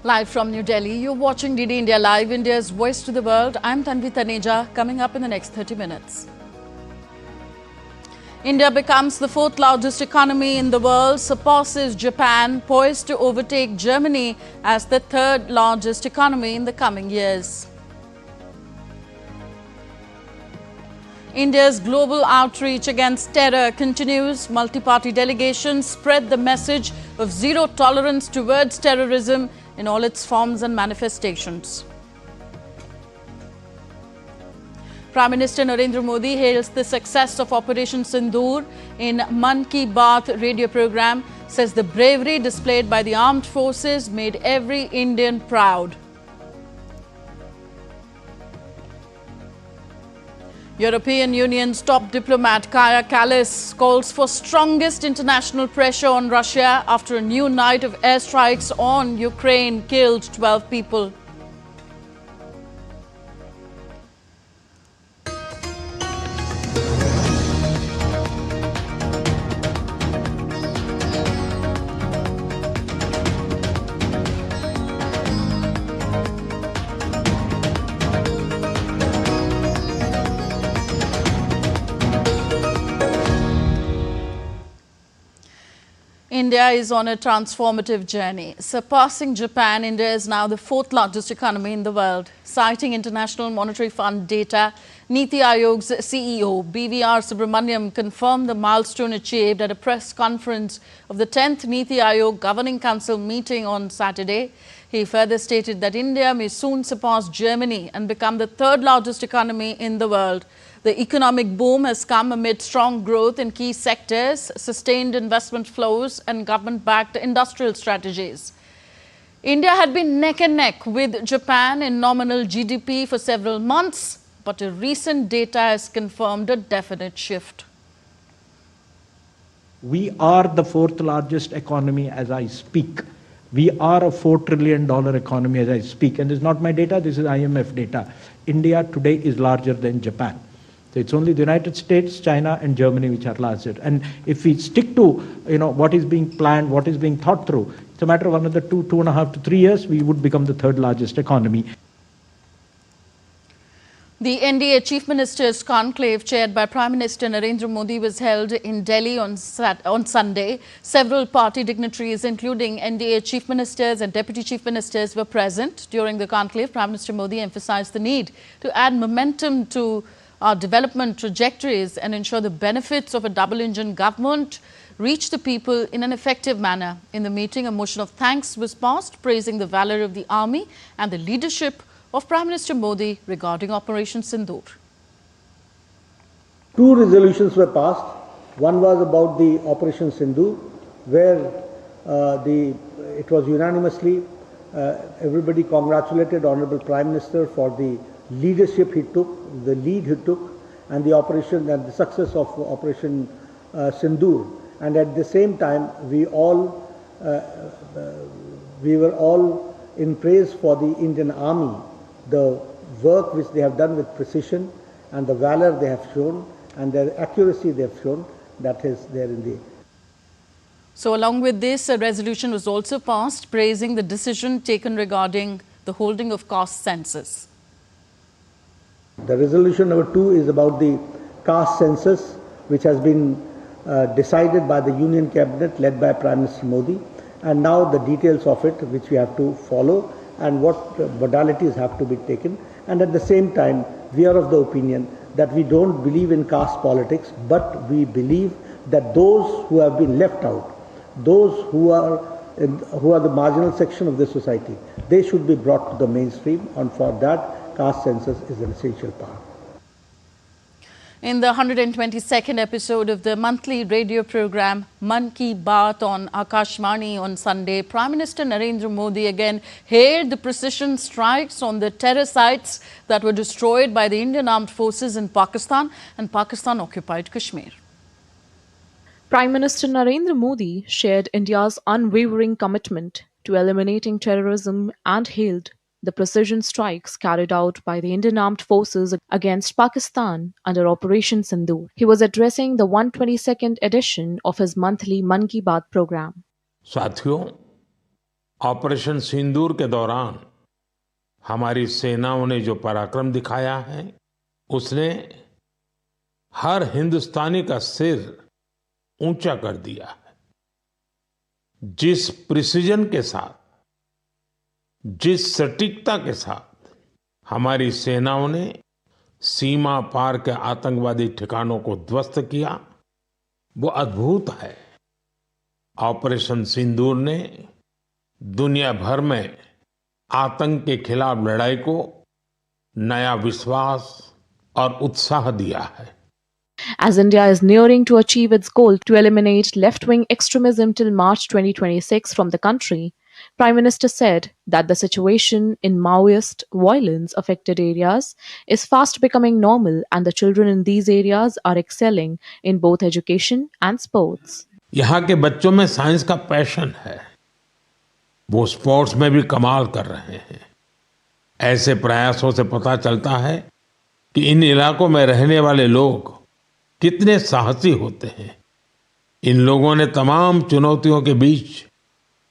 Live from New Delhi, you're watching DD India Live, India's voice to the world. I'm Tanvi Taneja. Coming up in the next 30 minutes. India becomes the fourth largest economy in the world, surpasses Japan, poised to overtake Germany as the third largest economy in the coming years. India's global outreach against terror continues. Multi-party delegations spread the message of zero tolerance towards terrorism in all its forms and manifestations. Prime Minister Narendra Modi hails the success of Operation Sindoor in Mann Ki Baat radio program, says the bravery displayed by the armed forces made every Indian proud. European Union's top diplomat Kaja Kallas calls for strongest international pressure on Russia after a new night of airstrikes on Ukraine killed 12 people. India is on a transformative journey. Surpassing Japan, India is now the fourth largest economy in the world. Citing International Monetary Fund data, Niti Aayog's CEO BVR Subramaniam confirmed the milestone achieved at a press conference of the 10th Niti Aayog Governing Council meeting on Saturday. He further stated that India may soon surpass Germany and become the third largest economy in the world. The economic boom has come amid strong growth in key sectors, sustained investment flows and government-backed industrial strategies. India had been neck and neck with Japan in nominal GDP for several months, but a recent data has confirmed a definite shift. We are the fourth largest economy as I speak. We are a $4 trillion economy as I speak. And this is not my data, this is IMF data. India today is larger than Japan. So it's only the United States, China and Germany which are larger. And if we stick to what is being planned, what is being thought through, it's a matter of another 2.5 to 3 years, we would become the third largest economy. The NDA Chief Minister's conclave chaired by Prime Minister Narendra Modi was held in Delhi on Sunday. Several party dignitaries, including NDA Chief Ministers and Deputy Chief Ministers, were present. During the conclave, Prime Minister Modi emphasized the need to add momentum to our development trajectories and ensure the benefits of a double-engine government reach the people in an effective manner. In the meeting, a motion of thanks was passed, praising the valor of the army and the leadership of Prime Minister Modi regarding Operation Sindoor. Two resolutions were passed. One was about the Operation Sindoor, where it was unanimously, everybody congratulated Honorable Prime Minister for the leadership he took, the lead he took, and the operation and the success of Operation Sindoor. And at the same time, we were all in praise for the Indian Army, the work which they have done with precision and the valor they have shown and their accuracy they have shown, that is there in the. So along with this, a resolution was also passed praising the decision taken regarding the holding of caste census. The resolution number 2 is about the caste census, which has been decided by the Union Cabinet led by Prime Minister Modi, and now the details of it which we have to follow and what modalities have to be taken. And at the same time, we are of the opinion that we don't believe in caste politics, but we believe that those who have been left out, those who are the marginal section of the society, they should be brought to the mainstream, and for that, caste census is an essential part. In the 122nd episode of the monthly radio program Mann Ki Baat on Akashvani on Sunday, Prime Minister Narendra Modi again hailed the precision strikes on the terror sites that were destroyed by the Indian Armed Forces in Pakistan and Pakistan-occupied Kashmir. Prime Minister Narendra Modi shared India's unwavering commitment to eliminating terrorism and hailed the precision strikes carried out by the Indian Armed Forces against Pakistan under Operation Sindoor. He was addressing the 122nd edition of his monthly Mann Ki Baat program. साथियों, operation सिंदूर के दौरान हमारी सेनाओं ने जो पराक्रम दिखाया है, उसने हर हिंदुस्तानी का सिर ऊंचा कर दिया है। जिस प्रिसीजन के साथ, जिस सटीकता के साथ हमारी सेनाओं ने सीमा पार के आतंकवादी ठिकानों को ध्वस्त किया, वो अद्भुत है। ऑपरेशन सिंदूर ने दुनिया भर में आतंक के खिलाफ लड़ाई को नया विश्वास और उत्साह दिया है। As India is nearing to achieve its goal to eliminate left-wing extremism till March 2026 from the country, Prime Minister said that the situation in Maoist violence-affected areas is fast becoming normal and the children in these areas are excelling in both education and sports. यहाँ के बच्चों में science का passion है, वो sports में भी कमाल कर रहे हैं। ऐसे प्रयासों से पता चलता है कि इन इलाकों में रहने वाले लोग कितने साहसी होते हैं। इन लोगों ने तमाम चुनौतियों के बीच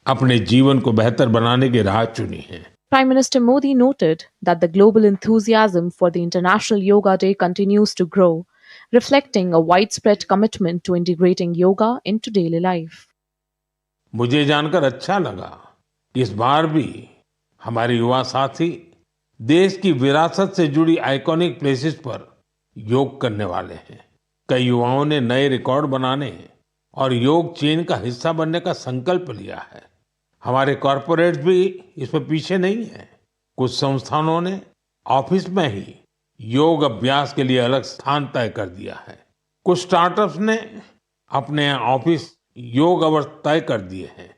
अपने जीवन को बेहतर बनाने की राह चुनी है। Prime Minister Modi noted that the global enthusiasm for the International Yoga Day continues to grow, reflecting a widespread commitment to integrating yoga into daily life. मुझे जानकर अच्छा लगा कि इस बार भी हमारे युवा साथी देश की विरासत से जुड़ी आइकॉनिक प्लेसेस पर योग करने वाले हैं। कई युवाओं ने नए रिकॉर्ड बनाने और योग चेन का हिस्सा बनने का संकल्प लिया है। हमारे कॉरपोरेट्स भी इसमें पीछे नहीं है। कुछ संस्थानों ने ऑफिस में ही योग अभ्यास के लिए अलग स्थान तय कर दिया है। कुछ स्टार्टअप्स ने अपने ऑफिस योग अवर्स तय कर दिए हैं।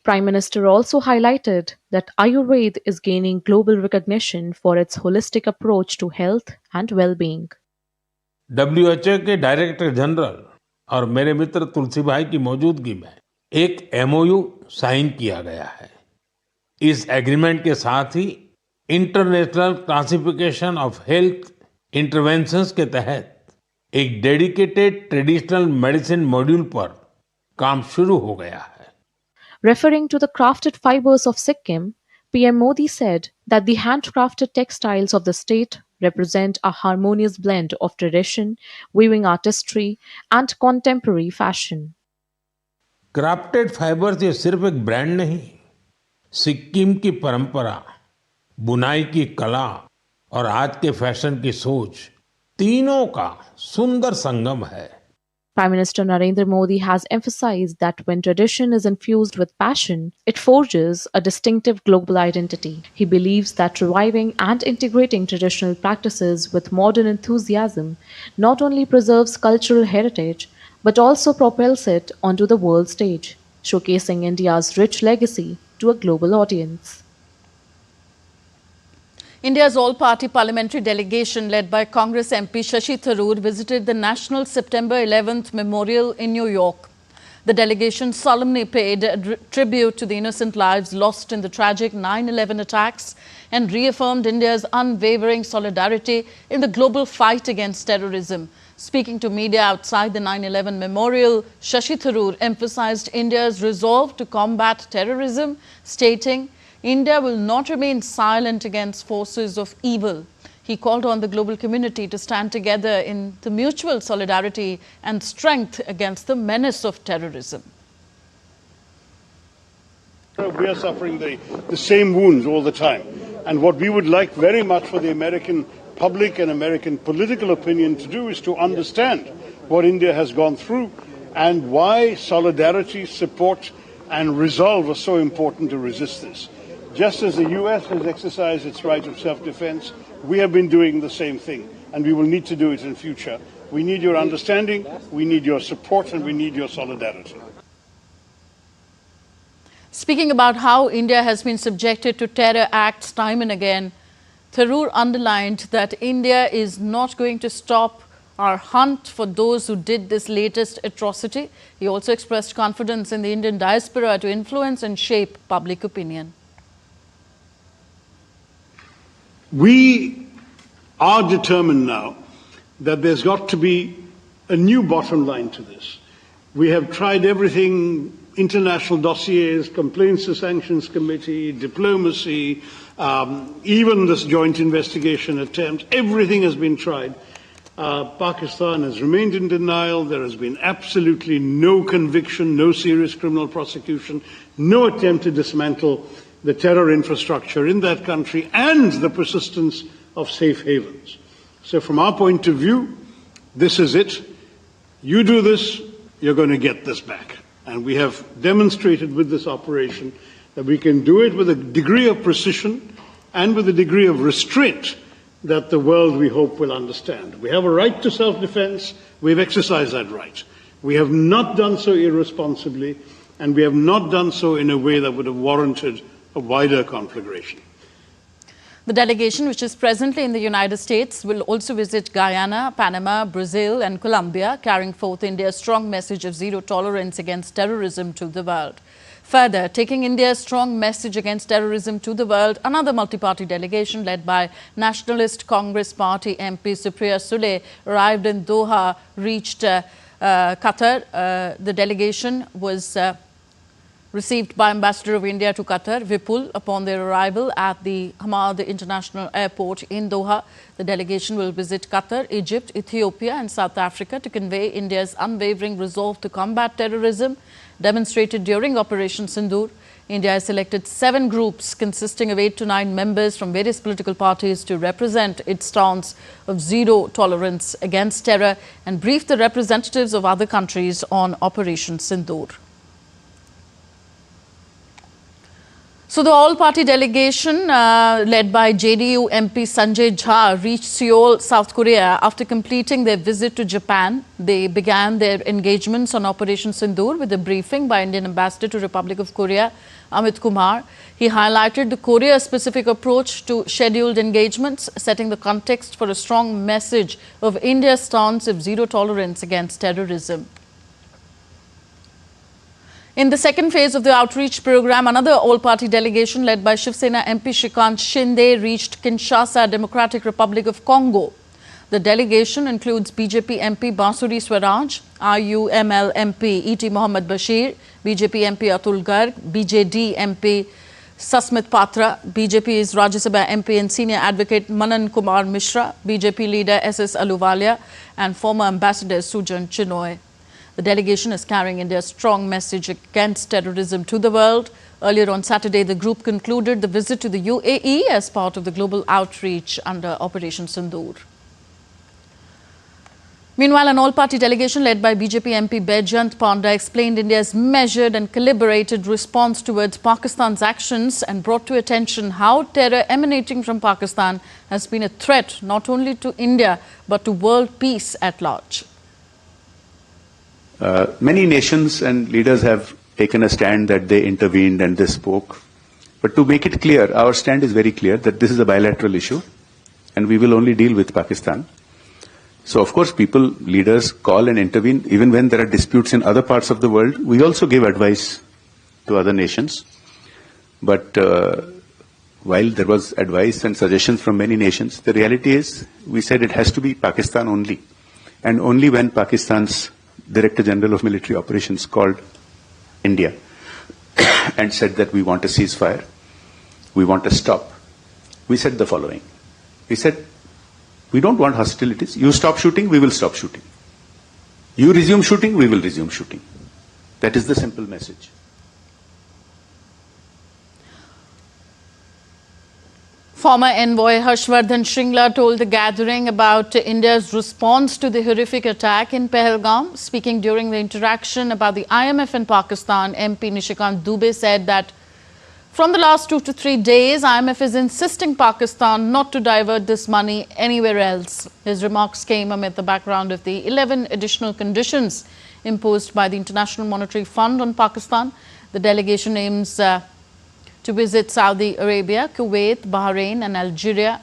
Prime Minister also highlighted that Ayurveda is gaining global recognition for its holistic approach to health and well-being. WHO के डायरेक्टर जनरल और मेरे मित्र तुलसी भाई की मौजूदगी में एक MOU साइन किया गया है। इस एग्रीमेंट के साथ ही international classification of health interventions के तहत एक डेडिकेटेड ट्रेडिशनल मेडिसिन मॉड्यूल पर काम शुरू हो गया है। Referring to the crafted fibers of Sikkim, PM Modi said that the handcrafted textiles of the state represent a harmonious blend of tradition, weaving artistry, and contemporary fashion. Crafted fibres ये सिर्फ एक brand नहीं, सिक्किम की परंपरा, बुनाई की कला और आज के फैशन की सोच, तीनों का सुंदर संगम है। Prime Minister Narendra Modi has emphasized that when tradition is infused with passion, it forges a distinctive global identity. He believes that reviving and integrating traditional practices with modern enthusiasm not only preserves cultural heritage, but also propels it onto the world stage, showcasing India's rich legacy to a global audience. India's all-party parliamentary delegation led by Congress MP Shashi Tharoor visited the National September 11th Memorial in New York. The delegation solemnly paid tribute to the innocent lives lost in the tragic 9/11 attacks and reaffirmed India's unwavering solidarity in the global fight against terrorism. Speaking to media outside the 9/11 Memorial, Shashi Tharoor emphasized India's resolve to combat terrorism, stating, India will not remain silent against forces of evil. He called on the global community to stand together in the mutual solidarity and strength against the menace of terrorism. We are suffering the same wounds all the time. And what we would like very much for the American public and American political opinion to do is to understand what India has gone through and why solidarity, support and resolve are so important to resist this. Just as the US has exercised its right of self-defense, we have been doing the same thing, and we will need to do it in future. We need your understanding, we need your support, and we need your solidarity. Speaking about how India has been subjected to terror acts time and again, Tharoor underlined that India is not going to stop our hunt for those who did this latest atrocity. He also expressed confidence in the Indian diaspora to influence and shape public opinion. We are determined now that there's got to be a new bottom line to this. We have tried everything international dossiers, complaints to sanctions committee, diplomacy, even this joint investigation attempt, everything has been tried. Pakistan has remained in denial. There has been absolutely no conviction, no serious criminal prosecution, no attempt to dismantle the terror infrastructure in that country, and the persistence of safe havens. So from our point of view, this is it. You do this, you're going to get this back. And we have demonstrated with this operation that we can do it with a degree of precision and with a degree of restraint that the world, we hope, will understand. We have a right to self-defense. We've exercised that right. We have not done so irresponsibly, and we have not done so in a way that would have warranted a wider conflagration. The delegation, which is presently in the United States, will also visit Guyana, Panama, Brazil and Colombia, carrying forth India's strong message of zero tolerance against terrorism to the world. Further, taking India's strong message against terrorism to the world, another multi-party delegation led by Nationalist Congress Party MP Supriya Sule arrived in Doha, reached Qatar. The delegation was received by Ambassador of India to Qatar, Vipul, upon their arrival at the Hamad International Airport in Doha. The delegation will visit Qatar, Egypt, Ethiopia and South Africa to convey India's unwavering resolve to combat terrorism demonstrated during Operation Sindoor. India has selected 7 groups consisting of 8 to 9 members from various political parties to represent its stance of zero tolerance against terror and brief the representatives of other countries on Operation Sindoor. So the all-party delegation led by JDU MP Sanjay Jha reached Seoul, South Korea after completing their visit to Japan. They began their engagements on Operation Sindoor with a briefing by Indian Ambassador to Republic of Korea, Amit Kumar. He highlighted the Korea-specific approach to scheduled engagements, setting the context for a strong message of India's stance of zero tolerance against terrorism. In the second phase of the outreach program, another all-party delegation led by Shiv Sena MP Shrikant Shinde reached Kinshasa, Democratic Republic of Congo. The delegation includes BJP MP Bansuri Swaraj, IUML MP E.T. Mohammad Bashir, BJP MP Atul Garg, BJD MP Sasmit Patra, BJP's Rajya Sabha MP and Senior Advocate Manan Kumar Mishra, BJP leader S.S. Aluwalia and former Ambassador Sujan Chinoy. The delegation is carrying India's strong message against terrorism to the world. Earlier on Saturday, the group concluded the visit to the UAE as part of the global outreach under Operation Sindoor. Meanwhile, an all-party delegation led by BJP MP Baijant Panda explained India's measured and calibrated response towards Pakistan's actions and brought to attention how terror emanating from Pakistan has been a threat not only to India but to world peace at large. Many nations and leaders have taken a stand that they intervened and they spoke. But to make it clear, our stand is very clear that this is a bilateral issue and we will only deal with Pakistan. So of course people, leaders call and intervene even when there are disputes in other parts of the world. We also give advice to other nations. But while there was advice and suggestions from many nations, the reality is we said it has to be Pakistan only. And only when Pakistan's Director General of Military Operations called India and said that we want a ceasefire, we want a stop, we said the following. We said, we don't want hostilities. You stop shooting, we will stop shooting. You resume shooting, we will resume shooting. That is the simple message. Former envoy Harshvardhan Shringla told the gathering about India's response to the horrific attack in Pahalgam. Speaking during the interaction about the IMF in Pakistan, MP Nishikant Dubey said that from the last 2 to 3 days, IMF is insisting Pakistan not to divert this money anywhere else. His remarks came amid the background of the 11 additional conditions imposed by the International Monetary Fund on Pakistan. The delegation aims to visit Saudi Arabia, Kuwait, Bahrain and Algeria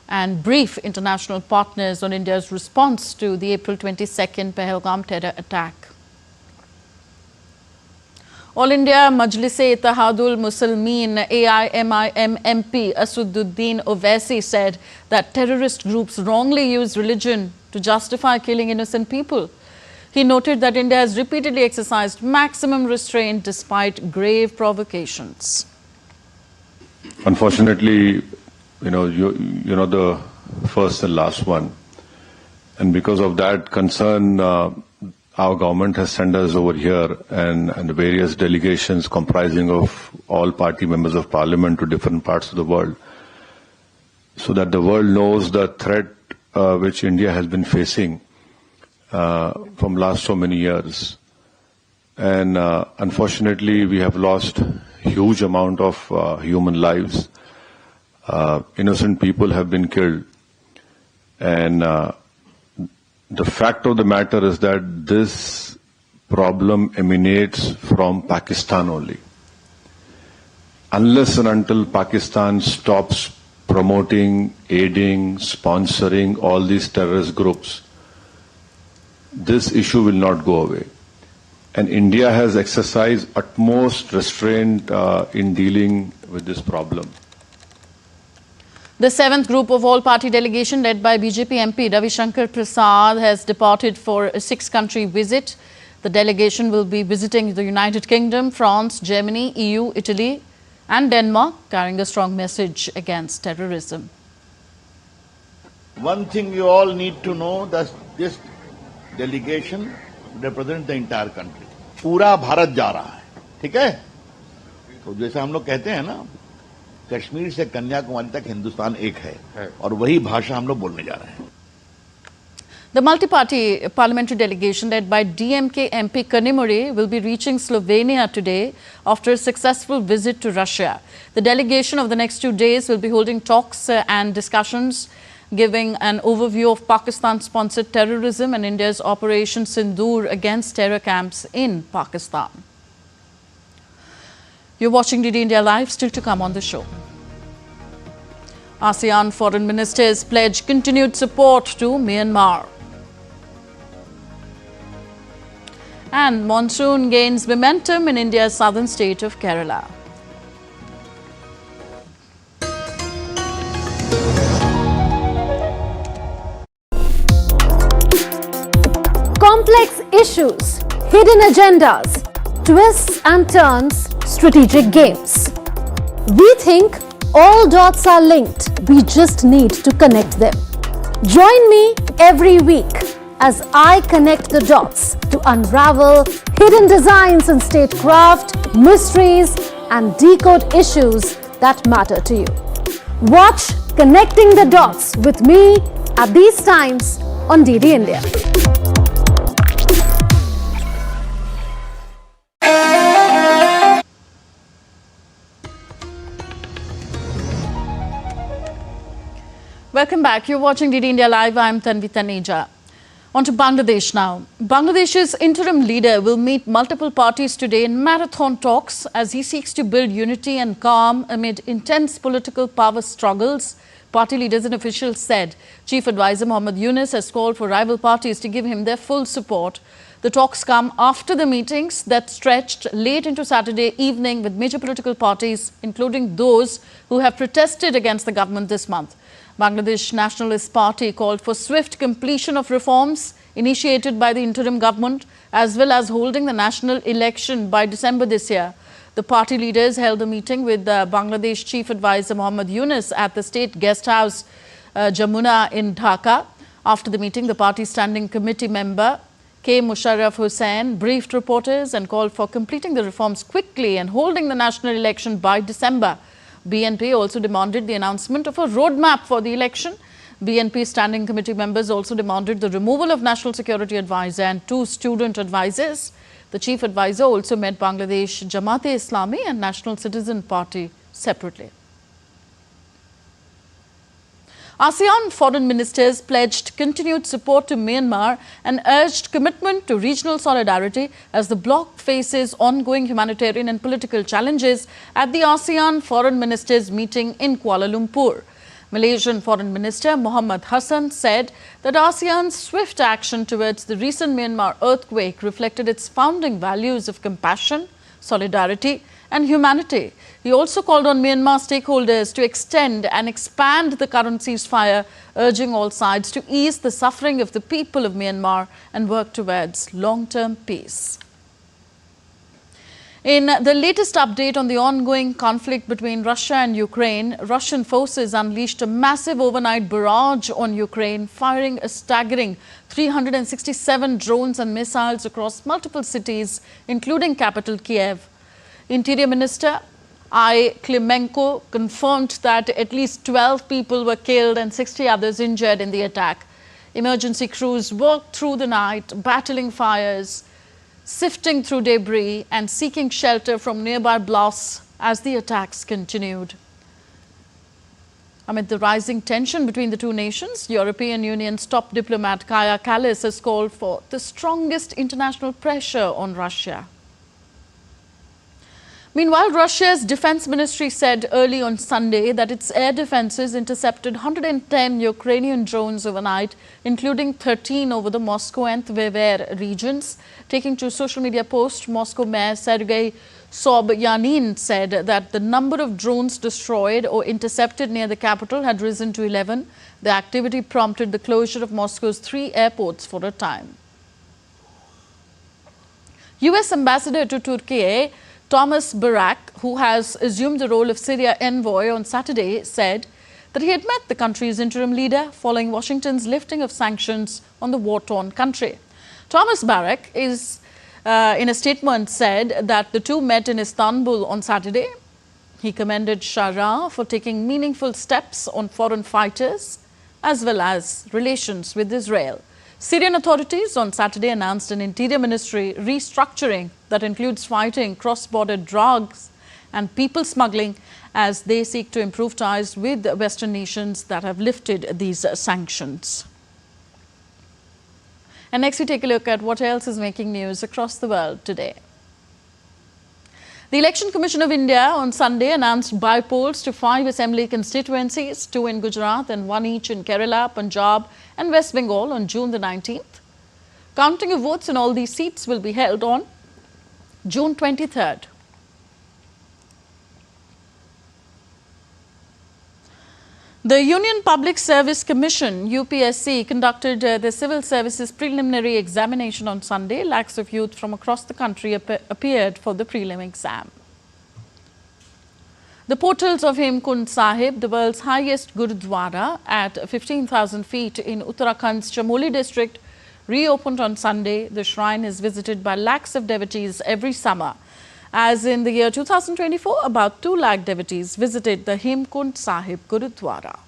and brief international partners on India's response to the April 22nd Pahalgam terror attack. All India Majlis-e-Ittehadul Muslimeen AIMIM MP Asududdin Owaisi said that terrorist groups wrongly use religion to justify killing innocent people. He noted that India has repeatedly exercised maximum restraint despite grave provocations. Unfortunately, you know the first and last one, and because of that concern, our government has sent us over here and various delegations comprising of all party members of parliament to different parts of the world, so that the world knows the threat which India has been facing from last so many years. And unfortunately, we have lost huge amount of human lives. Innocent people have been killed. And the fact of the matter is that this problem emanates from Pakistan only. Unless and until Pakistan stops promoting, aiding, sponsoring all these terrorist groups, this issue will not go away. And India has exercised utmost restraint in dealing with this problem. The 7th group of all-party delegation led by BJP MP Ravi Shankar Prasad has departed for a 6-country visit. The delegation will be visiting the United Kingdom, France, Germany, EU, Italy and Denmark, carrying a strong message against terrorism. One thing you all need to know, that this delegation represents the entire country. पूरा भारत जा रहा है, ठीक है? तो जैसा हम लोग कहते हैं ना, कश्मीर से कन्याकुमारी तक हिंदुस्तान एक है और वही भाषा हम लोग बोलने जा रहे हैं. The multi-party parliamentary delegation led by DMK MP Kanimuri will be reaching Slovenia today after a successful visit to Russia. The delegation of the next 2 days will be holding talks and discussions, giving an overview of Pakistan-sponsored terrorism and India's Operation Sindoor against terror camps in Pakistan. You're watching DD India Live, still to come on the show. ASEAN foreign ministers pledge continued support to Myanmar. And monsoon gains momentum in India's southern state of Kerala. Complex issues, hidden agendas, twists and turns, strategic games. We think all dots are linked. We just need to connect them. Join me every week as I connect the dots to unravel hidden designs in statecraft, mysteries, and decode issues that matter to you. Watch Connecting the Dots with me at these times on DD India. Welcome back. You're watching DD India Live. I'm Tanvi Taneja. On to Bangladesh now. Bangladesh's interim leader will meet multiple parties today in marathon talks as he seeks to build unity and calm amid intense political power struggles. Party leaders and officials said Chief Advisor Mohammad Yunus has called for rival parties to give him their full support. The talks come after the meetings that stretched late into Saturday evening with major political parties, including those who have protested against the government this month. Bangladesh Nationalist Party called for swift completion of reforms initiated by the interim government, as well as holding the national election by December this year. The party leaders held a meeting with Bangladesh Chief Advisor Mohammad Yunus at the State Guest House Jamuna in Dhaka. After the meeting, the party standing committee member K. Musharraf Hussain briefed reporters and called for completing the reforms quickly and holding the national election by December. BNP also demanded the announcement of a roadmap for the election. BNP standing committee members also demanded the removal of National Security Advisor and 2 student advisors. The chief advisor also met Bangladesh Jamaat-e-Islami and National Citizen Party separately. ASEAN foreign ministers pledged continued support to Myanmar and urged commitment to regional solidarity as the bloc faces ongoing humanitarian and political challenges at the ASEAN foreign ministers meeting in Kuala Lumpur. Malaysian Foreign Minister Muhammad Hassan said that ASEAN's swift action towards the recent Myanmar earthquake reflected its founding values of compassion, solidarity and humanity. He also called on Myanmar stakeholders to extend and expand the current ceasefire, urging all sides to ease the suffering of the people of Myanmar and work towards long-term peace. In the latest update on the ongoing conflict between Russia and Ukraine, Russian forces unleashed a massive overnight barrage on Ukraine, firing a staggering 367 drones and missiles across multiple cities, including capital Kiev. Interior Minister I. Klimenko confirmed that at least 12 people were killed and 60 others injured in the attack. Emergency crews worked through the night, battling fires, sifting through debris and seeking shelter from nearby blasts as the attacks continued. Amid the rising tension between the two nations, European Union's top diplomat Kaja Kallas has called for the strongest international pressure on Russia. Meanwhile, Russia's defense ministry said early on Sunday that its air defenses intercepted 110 Ukrainian drones overnight, including 13 over the Moscow and Tver regions. Taking to social media post, Moscow Mayor Sergei Sobyanin said that the number of drones destroyed or intercepted near the capital had risen to 11. The activity prompted the closure of Moscow's 3 airports for a time. US Ambassador to Turkey Thomas Barak, who has assumed the role of Syria envoy on Saturday, said that he had met the country's interim leader following Washington's lifting of sanctions on the war-torn country. Thomas Barak is, in a statement, said that the two met in Istanbul on Saturday. He commended Shara for taking meaningful steps on foreign fighters as well as relations with Israel. Syrian authorities on Saturday announced an interior ministry restructuring that includes fighting cross-border drugs and people smuggling as they seek to improve ties with Western nations that have lifted these sanctions. And next we take a look at what else is making news across the world today. The Election Commission of India on Sunday announced by-polls to 5 assembly constituencies, 2 in Gujarat and 1 each in Kerala, Punjab and West Bengal on June the 19th. Counting of votes in all these seats will be held on June 23rd. The Union Public Service Commission, UPSC, conducted the Civil Services Preliminary Examination on Sunday. Lakhs of youth from across the country appeared for the prelim exam. The portals of Hemkund Sahib, the world's highest Gurudwara at 15,000 feet in Uttarakhand's Chamoli district, reopened on Sunday. The shrine is visited by lakhs of devotees every summer. As in the year 2024, about 2 lakh devotees visited the Hemkund Sahib Gurudwara.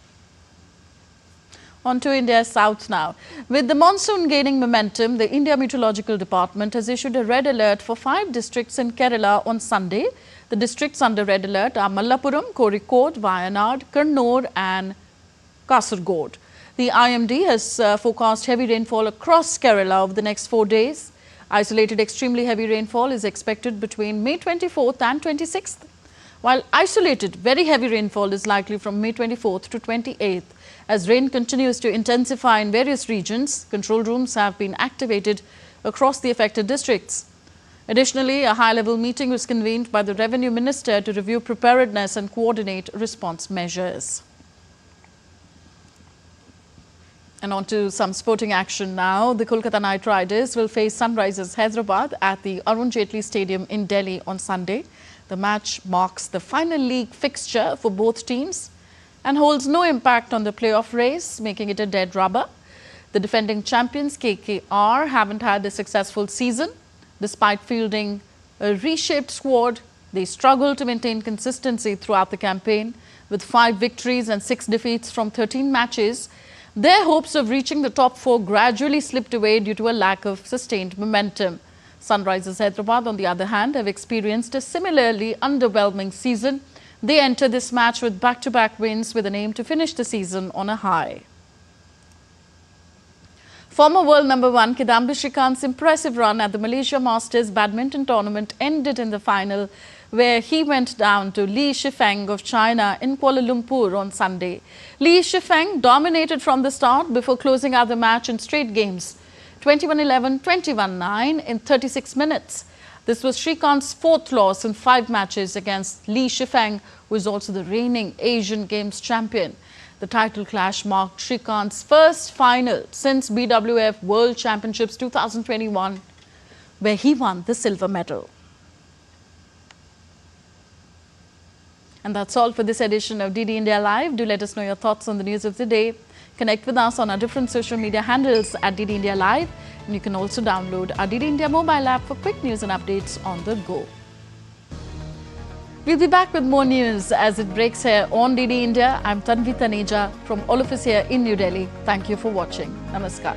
On to India's south now. With the monsoon gaining momentum, the India Meteorological Department has issued a red alert for 5 districts in Kerala on Sunday. The districts under red alert are Malappuram, Kozhikode, Wayanad, Kannur and Kasaragod. The IMD has forecast heavy rainfall across Kerala over the next 4 days. Isolated extremely heavy rainfall is expected between May 24th and 26th, while isolated very heavy rainfall is likely from May 24th to 28th. As rain continues to intensify in various regions, control rooms have been activated across the affected districts. Additionally, a high-level meeting was convened by the Revenue Minister to review preparedness and coordinate response measures. And on to some sporting action now. The Kolkata Knight Riders will face Sunrisers Hyderabad at the Arun Jaitley Stadium in Delhi on Sunday. The match marks the final league fixture for both teams and holds no impact on the playoff race, making it a dead rubber. The defending champions KKR haven't had a successful season. Despite fielding a reshaped squad, they struggle to maintain consistency throughout the campaign. With 5 victories and 6 defeats from 13 matches, their hopes of reaching the top 4 gradually slipped away due to a lack of sustained momentum. Sunrisers Hyderabad, on the other hand, have experienced a similarly underwhelming season. They enter this match with back-to-back wins with an aim to finish the season on a high. Former world number 1 Kidambi Shrikant's impressive run at the Malaysia Masters badminton tournament ended in the final, where he went down to Li Shifeng of China in Kuala Lumpur on Sunday. Li Shifeng dominated from the start before closing out the match in straight games, 21-11, 21-9 in 36 minutes. This was Srikanth's fourth loss in 5 matches against Li Shifeng, who is also the reigning Asian Games champion. The title clash marked Srikanth's first final since BWF World Championships 2021, where he won the silver medal. And that's all for this edition of DD India Live. Do let us know your thoughts on the news of the day. Connect with us on our different social media handles at DD India Live. And you can also download our DD India mobile app for quick news and updates on the go. We'll be back with more news as it breaks here on DD India. I'm Tanvi Taneja from all of us here in New Delhi. Thank you for watching. Namaskar.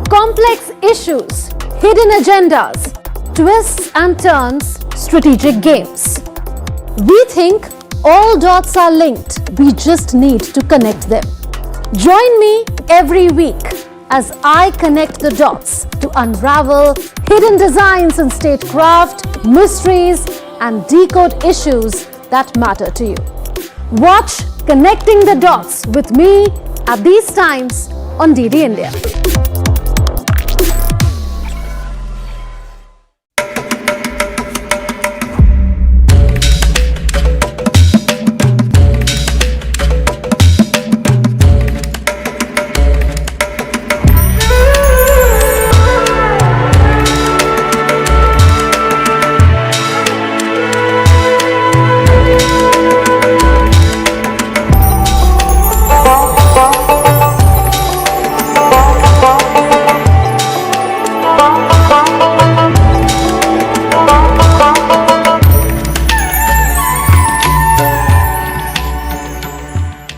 Complex issues, hidden agendas, twists and turns, strategic games. We think all dots are linked. We just need to connect them. Join me every week as I connect the dots to unravel hidden designs in statecraft, mysteries, and decode issues that matter to you. Watch Connecting the Dots with me at these times on DD India.